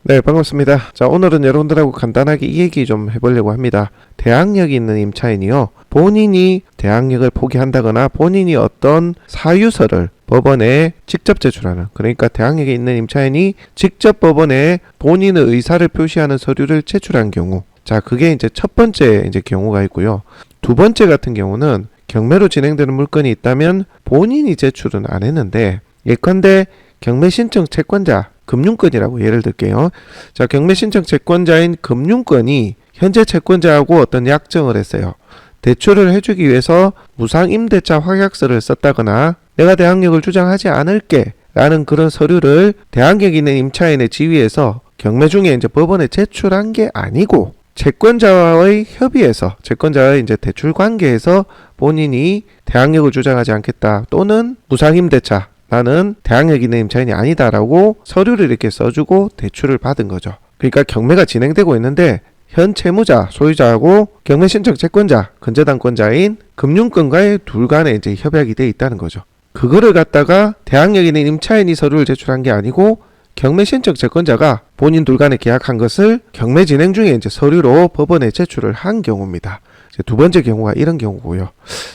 네, 반갑습니다. 자, 오늘은 여러분들하고 간단하게 이 얘기 좀 해보려고 합니다. 대항력이 있는 임차인이요, 본인이 대항력을 포기한다거나 본인이 어떤 사유서를 법원에 직접 제출하는, 그러니까 대항력이 있는 임차인이 직접 법원에 본인의 의사를 표시하는 서류를 제출한 경우, 자, 그게 이제 첫 번째 경우가 있고요. 두 번째 같은 경우는 경매로 진행되는 물건이 있다면 본인이 제출은 안 했는데, 예컨대 경매 신청 채권자, 금융권이라고 예를 들게요. 자, 경매 신청 채권자인 금융권이 현재 채권자하고 어떤 약정을 했어요. 대출을 해주기 위해서 무상임대차 확약서를 썼다거나 내가 대항력을 주장하지 않을게 라는 그런 서류를 대항력 있는 임차인의 지위에서 경매 중에 이제 법원에 제출한 게 아니고, 채권자와의 협의에서, 채권자의 이제 대출 관계에서 본인이 대항력을 주장하지 않겠다, 또는 무상임대차, 나는 대항력 있는 임차인이 아니다라고 서류를 이렇게 써주고 대출을 받은 거죠. 그러니까 경매가 진행되고 있는데 현 채무자, 소유자하고 경매 신청 채권자, 근저당권자인 금융권과의 둘 간에 이제 협약이 돼 있다는 거죠. 그거를 갖다가 대항력 있는 임차인이 서류를 제출한 게 아니고 경매 신청 채권자가 본인 둘 간에 계약한 것을 경매 진행 중에 이제 서류로 법원에 제출을 한 경우입니다. 이제 두 번째 경우가 이런 경우고요.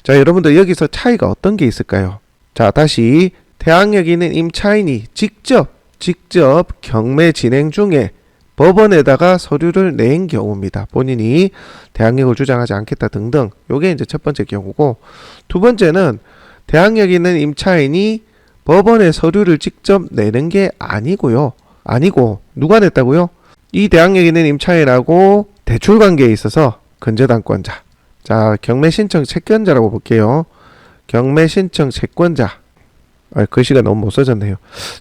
자, 여러분들 여기서 차이가 어떤 게 있을까요? 자, 다시 대항력 있는 임차인이 직접 경매 진행 중에 법원에다가 서류를 낸 경우입니다. 본인이 대항력을 주장하지 않겠다 등등. 요게 이제 첫 번째 경우고, 두 번째는 대항력 있는 임차인이 법원에 서류를 직접 내는 게 아니고요. 아니고 누가 냈다고요? 이 대항력 있는 임차인하고 대출 관계에 있어서 근저당권자. 자, 경매 신청 채권자라고 볼게요. 경매 신청 채권자. 글씨가 너무 못 써졌네요.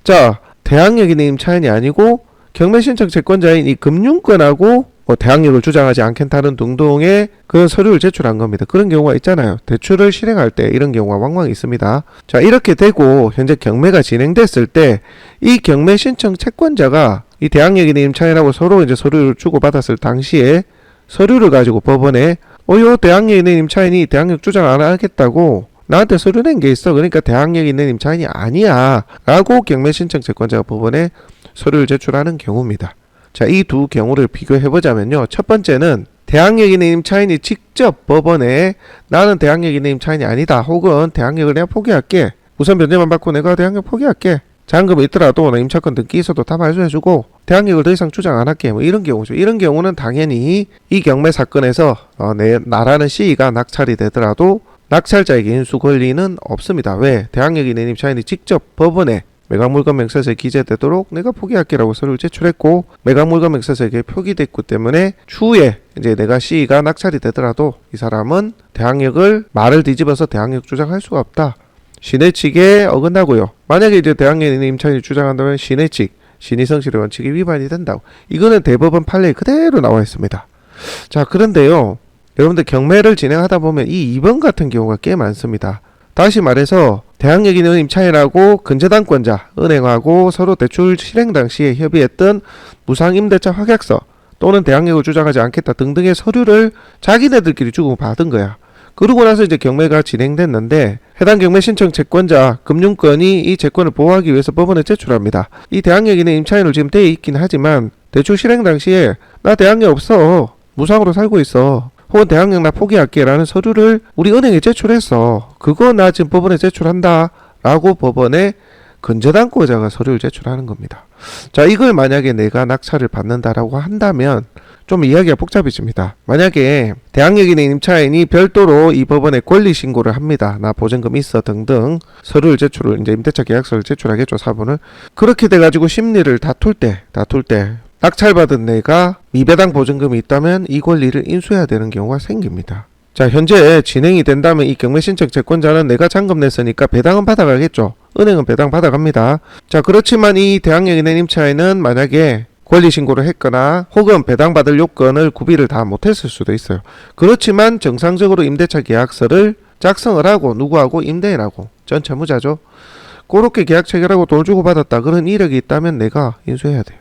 자, 대항력 있는 임차인이 아니고 경매 신청 채권자인 이 금융권하고 대항력을 주장하지 않겠다는 등등의 그런 서류를 제출한 겁니다. 그런 경우가 있잖아요. 대출을 실행할 때 이런 경우가 왕왕 있습니다. 자, 이렇게 되고 현재 경매가 진행됐을 때 이 경매 신청 채권자가 이 대항력 있는 임차인하고 서로 이제 서류를 주고받았을 당시에 서류를 가지고 법원에 요 대항력 있는 임차인이 대항력 주장 안 하겠다고 나한테 서류 낸 게 있어. 그러니까 대항력 있는 임차인이 아니야 라고 경매 신청 채권자가 법원에 서류를 제출하는 경우입니다. 자, 이 두 경우를 비교해보자면요, 첫 번째는 대항력 있는 임차인이 직접 법원에 나는 대항력 있는 임차인이 아니다, 혹은 대항력을 내가 포기할게, 우선 변제만 받고 내가 대항력 포기할게, 잔금이 있더라도 나 임차권 등기 있어도 다 말소해주고 대항력을 더 이상 주장 안 할게, 뭐 이런 경우죠. 이런 경우는 당연히 이 경매 사건에서 나라는 시위가 낙찰이 되더라도 낙찰자에게 인수 권리는 없습니다. 왜? 대항력 있는 임차인이 직접 법원에 매각물건 명세서에 기재되도록 내가 포기할게라고 서류를 제출했고, 매각물건 명세서에 표기됐기 때문에 추후에 이제 내가 시위가 낙찰이 되더라도 이 사람은 대항력을 말을 뒤집어서 대항력 주장할 수가 없다. 신의칙에 어긋나고요. 만약에 이제 대항력 있는 임차인이 주장한다면 신의칙, 신의성실의 원칙이 위반이 된다고. 이거는 대법원 판례에 그대로 나와 있습니다. 자, 그런데요, 여러분들 경매를 진행하다 보면 이 2번 같은 경우가 꽤 많습니다. 다시 말해서 대항력 있는 임차인하고 근저당권자, 은행하고 서로 대출 실행 당시에 협의했던 무상임대차 확약서 또는 대항력을 주장하지 않겠다 등등의 서류를 자기네들끼리 주고받은 거야. 그러고 나서 이제 경매가 진행됐는데 해당 경매 신청 채권자 금융권이 이 채권을 보호하기 위해서 법원에 제출합니다. 이 대항력 있는 임차인을 지금 돼 있긴 하지만 대출 실행 당시에 나 대항력 없어, 무상으로 살고 있어, 혹은 대항력 나 포기할게 라는 서류를 우리 은행에 제출했어. 그거 나 지금 법원에 제출한다 라고 법원에 근저당권자가 서류를 제출하는 겁니다. 자, 이걸 만약에 내가 낙찰을 받는다라고 한다면 좀 이야기가 복잡해집니다. 만약에 대항력 있는 임차인이 별도로 이 법원에 권리 신고를 합니다. 나 보증금 있어 등등 서류를 제출을, 이제 임대차 계약서를 제출하겠죠, 사본을. 그렇게 돼가지고 심리를 다툴 때 낙찰받은 내가 미배당 보증금이 있다면 이 권리를 인수해야 되는 경우가 생깁니다. 자, 현재 진행이 된다면 이 경매 신청 채권자는 내가 잔금 냈으니까 배당은 받아가겠죠. 은행은 배당 받아갑니다. 자, 그렇지만 이 대항력 있는 임차인은 만약에 권리 신고를 했거나 혹은 배당받을 요건을 구비를 다 못했을 수도 있어요. 그렇지만 정상적으로 임대차 계약서를 작성을 하고 누구하고 임대인하고 전 채무자죠. 그렇게 계약 체결하고 돈 주고 받았다 그런 이력이 있다면 내가 인수해야 돼요.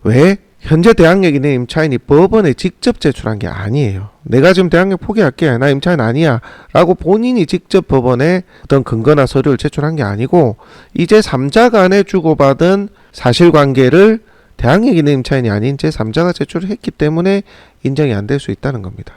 왜? 현재 대항력 있는 임차인이 법원에 직접 제출한 게 아니에요. 내가 지금 대항력 포기할게, 나 임차인 아니야 라고 본인이 직접 법원에 어떤 근거나 서류를 제출한 게 아니고 이제 3자 간에 주고받은 사실관계를 대항력 있는 임차인이 아닌 제3자가 제출을 했기 때문에 인정이 안 될 수 있다는 겁니다.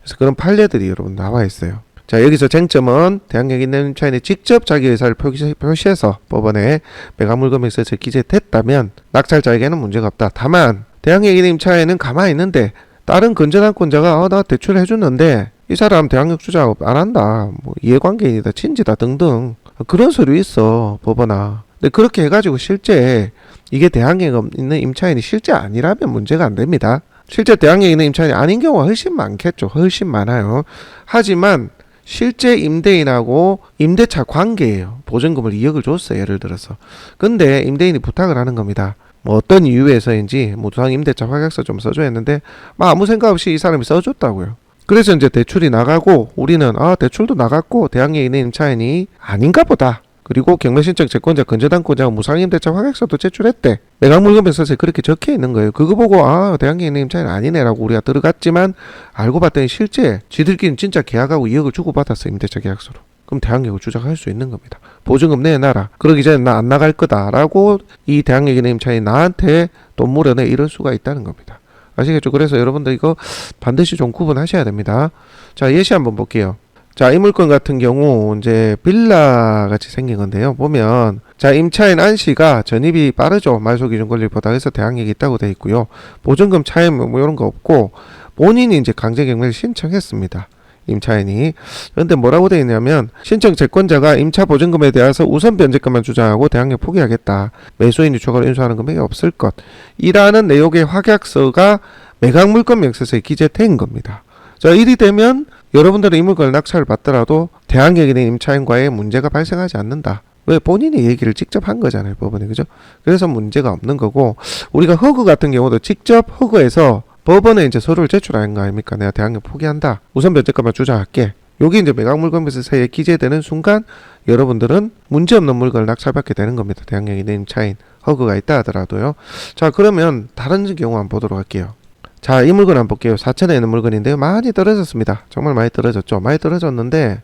그래서 그런 판례들이 여러분 나와 있어요. 자, 여기서 쟁점은 대항력 있는 임차인이 직접 자기 의사를 표시해서 법원에 매각물건명세서에 기재됐다면 낙찰자에게는 문제가 없다. 다만 대항력 있는 임차인은 가만히 있는데 다른 근저당권자가 나 대출해줬는데 이 사람 대항력 주장 안 한다, 뭐 이해관계인이다, 친지다 등등 그런 서류 있어 법원아. 근데 그렇게 해가지고 실제 이게 대항력 있는 임차인이 실제 아니라면 문제가 안 됩니다. 실제 대항력 있는 임차인이 아닌 경우가 훨씬 많겠죠. 훨씬 많아요. 하지만 실제 임대인하고 임대차 관계예요. 보증금을 2억을 줬어요. 예를 들어서. 근데 임대인이 부탁을 하는 겁니다. 뭐 어떤 이유에서인지 무상 임대차 확약서 좀 써줘야 했는데 아무 생각 없이 이 사람이 써줬다고요. 그래서 이제 대출이 나가고 우리는 대출도 나갔고 대항력 있는 임차인이 아닌가 보다. 그리고 경매신청 채권자, 근저당권자가 무상임대차 확약서도 제출했대. 매각물건명세서에 그렇게 적혀 있는 거예요. 그거 보고 대항력 있는 임차인은 아니네라고 우리가 들어갔지만 알고 봤더니 실제 지들끼리는 진짜 계약하고 2억을 주고받았어. 임대차 계약서로. 그럼 대항력을 주장할 수 있는 겁니다. 보증금 내놔라. 그러기 전에 나 안 나갈 거다라고 이 대항력 있는 임차인이 나한테 돈 물어내 이럴 수가 있다는 겁니다. 아시겠죠? 그래서 여러분들 이거 반드시 좀 구분하셔야 됩니다. 자, 예시 한번 볼게요. 자, 이 물건 같은 경우 이제 빌라 같이 생긴 건데요. 보면 자, 임차인 안씨가 전입이 빠르죠. 말소기준 권리보다. 그래서 대항력이 있다고 되어 있고요. 보증금 차임 뭐 이런 거 없고 본인이 이제 강제경매를 신청했습니다. 임차인이. 그런데 뭐라고 되어 있냐면 신청 채권자가 임차 보증금에 대해서 우선 변제금만 주장하고 대항력 포기하겠다. 매수인이 추가로 인수하는 금액이 없을 것. 이라는 내용의 확약서가 매각물건명세서에 기재된 겁니다. 자, 일이 되면 여러분들은 이 물건을 낙찰을 받더라도 대항력 있는 임차인과의 문제가 발생하지 않는다. 왜? 본인이 얘기를 직접 한 거잖아요, 법원에. 그죠? 그래서 문제가 없는 거고, 우리가 허그 같은 경우도 직접 허그해서 법원에 이제 서류를 제출하는 거 아닙니까? 내가 대항력 포기한다. 우선 변제값만 주장할게. 여기 이제 매각물건명세서에 기재되는 순간 여러분들은 문제없는 물건을 낙찰받게 되는 겁니다. 대항력 있는 임차인 허그가 있다 하더라도요. 자, 그러면 다른 경우 한번 보도록 할게요. 자, 이 물건 한번 볼게요. 4천에 있는 물건인데요. 많이 떨어졌습니다. 정말 많이 떨어졌죠. 많이 떨어졌는데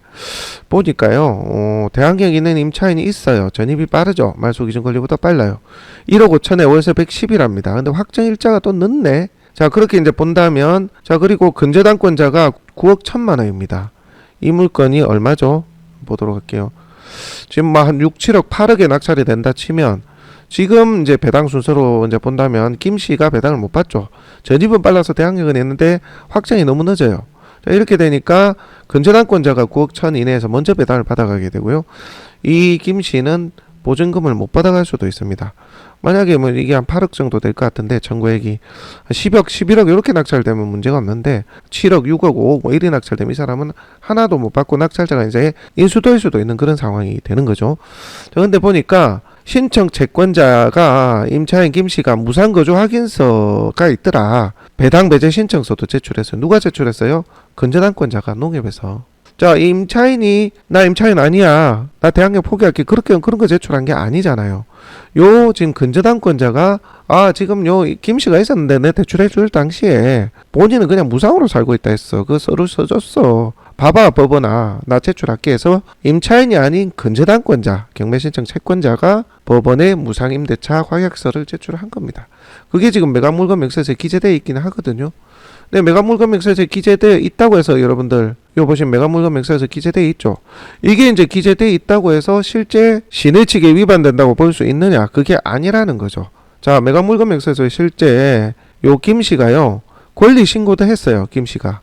보니까요. 대항력 있는 임차인이 있어요. 전입이 빠르죠. 말소기준 권리보다 빨라요. 1억 5천에 월세 110이랍니다. 근데 확정일자가 또 늦네. 자, 그렇게 이제 본다면 자, 그리고 근저당권자가 9억 1천만 원입니다. 이 물건이 얼마죠? 보도록 할게요. 지금 뭐 한 6, 7억 8억에 낙찰이 된다 치면 지금 이제 배당 순서로 이제 본다면 김 씨가 배당을 못 받죠. 전입은 빨라서 대항력은 했는데 확정이 너무 늦어요. 자, 이렇게 되니까 근저당권자가 9억 1천 이내에서 먼저 배당을 받아가게 되고요. 이 김 씨는 보증금을 못 받아갈 수도 있습니다. 만약에 뭐 이게 한 8억 정도 될 것 같은데 청구액이 10억, 11억 이렇게 낙찰되면 문제가 없는데 7억, 6억, 5억 뭐 이리 낙찰되면 이 사람은 하나도 못 받고 낙찰자가 이제 인수될 수도 있는 그런 상황이 되는 거죠. 그런데 보니까 신청 채권자가 임차인 김씨가 무상거주 확인서가 있더라. 배당 배제 신청서도 제출했어요. 누가 제출했어요? 근저당권자가 농협에서. 자, 임차인이 나 임차인 아니야. 나 대항력 포기할게. 그렇게 그런 거 제출한 게 아니잖아요. 요 지금 근저당권자가 지금 요 김씨가 있었는데 내 대출해 줄 당시에 본인은 그냥 무상으로 살고 있다 했어. 그 서류 써줬어. 봐봐 법원아, 나 제출할게 해서 임차인이 아닌 근저당권자, 경매신청 채권자가 법원에 무상임대차 확약서를 제출한 겁니다. 그게 지금 매각물건명세서에 기재되어 있기는 하거든요. 네, 매각물건명세서에 기재되어 있다고 해서 여러분들 요 보시면 매각물건명세서에 기재되어 있죠. 이게 이제 기재되어 있다고 해서 실제 시내칙에 위반된다고 볼 수 있느냐? 그게 아니라는 거죠. 자, 매각물건명세서에 실제 요 김씨가요 권리 신고도 했어요. 김씨가.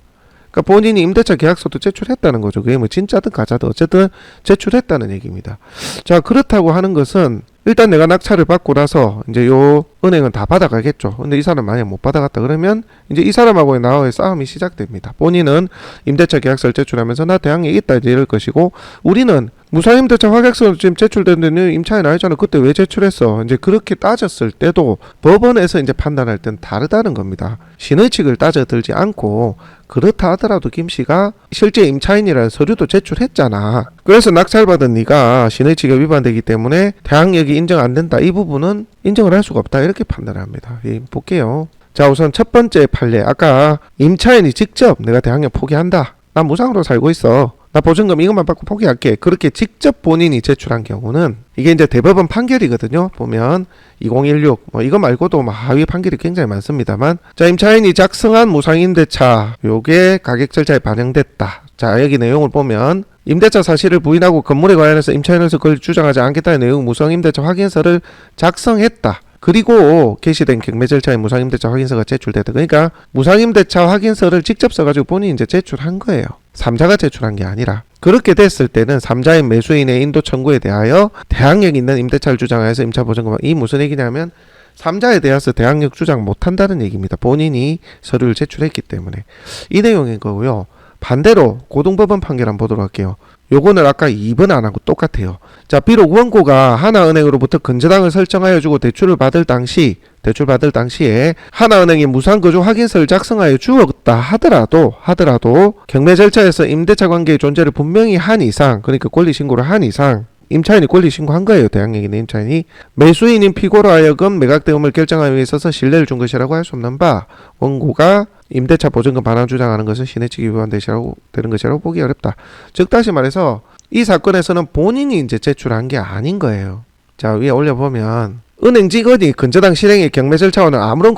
그러니까 본인이 임대차 계약서도 제출했다는 거죠. 그게 뭐 진짜든 가짜든 어쨌든 제출했다는 얘기입니다. 자, 그렇다고 하는 것은 일단 내가 낙찰을 받고 나서 이제 요 은행은 다 받아가겠죠. 근데 이 사람 만약 못 받아갔다 그러면 이제 이 사람하고의 나와의 싸움이 시작됩니다. 본인은 임대차 계약서를 제출하면서 나 대항력이 있다 이제 이럴 것이고 우리는 무상임대차 확약서 지금 제출됐는데 임차인 아니잖아. 그때 왜 제출했어? 이제 그렇게 따졌을 때도 법원에서 이제 판단할 땐 다르다는 겁니다. 신의칙을 따져들지 않고 그렇다 하더라도 김 씨가 실제 임차인이라는 서류도 제출했잖아. 그래서 낙찰받은 네가 신의칙에 위반되기 때문에 대항력이 인정 안 된다. 이 부분은 인정을 할 수가 없다. 이렇게 판단을 합니다. 볼게요. 자, 우선 첫 번째 판례. 아까 임차인이 직접 내가 대항력 포기한다. 난 무상으로 살고 있어. 나 보증금 이것만 받고 포기할게. 그렇게 직접 본인이 제출한 경우는 이게 이제 대법원 판결이거든요. 보면 2016 뭐 이거 말고도 뭐 하위 판결이 굉장히 많습니다만, 자, 임차인이 작성한 무상임대차 요게 가격 절차에 반영됐다. 자, 여기 내용을 보면 임대차 사실을 부인하고 건물에 관련해서 임차인으로서 그걸 주장하지 않겠다는 내용 무상임대차 확인서를 작성했다. 그리고 게시된 경매 절차에 무상임대차 확인서가 제출됐다. 그러니까 무상임대차 확인서를 직접 써가지고 본인이 이제 제출한 거예요. 3자가 제출한 게 아니라. 그렇게 됐을 때는 3자인 매수인의 인도 청구에 대하여 대항력 있는 임대차를 주장하여서 임차보증금, 이 무슨 얘기냐면 3자에 대해서 대항력 주장 못한다는 얘기입니다. 본인이 서류를 제출했기 때문에. 이 내용인 거고요. 반대로 고등법원 판결 한번 보도록 할게요. 요거는 아까 2번 안 하고 똑같아요. 자, 비록 원고가 하나은행으로부터 근저당을 설정하여 주고 대출을 받을 당시에 하나은행이 무상거주 확인서를 작성하여 주었다 하더라도 경매 절차에서 임대차 관계의 존재를 분명히 한 이상, 그러니까 권리신고를 한 이상, 임차인이 권리신고한 거예요. 대항력 있는 임차인이. 매수인인 피고로 하여금 매각대금을 결정하기 위해 있어서 신뢰를 준 것이라고 할 수 없는 바, 원고가 임대차 보증금 반환 주장하는 것은 신해치기 위반되는 것이라고 보기 어렵다. 즉 다시 말해서 이 사건에서는 본인이 이제 제출한 게 아닌 거예요. 자, 위에 올려보면 은행 직원이 근저당 실행의 경매 절차와는 아무런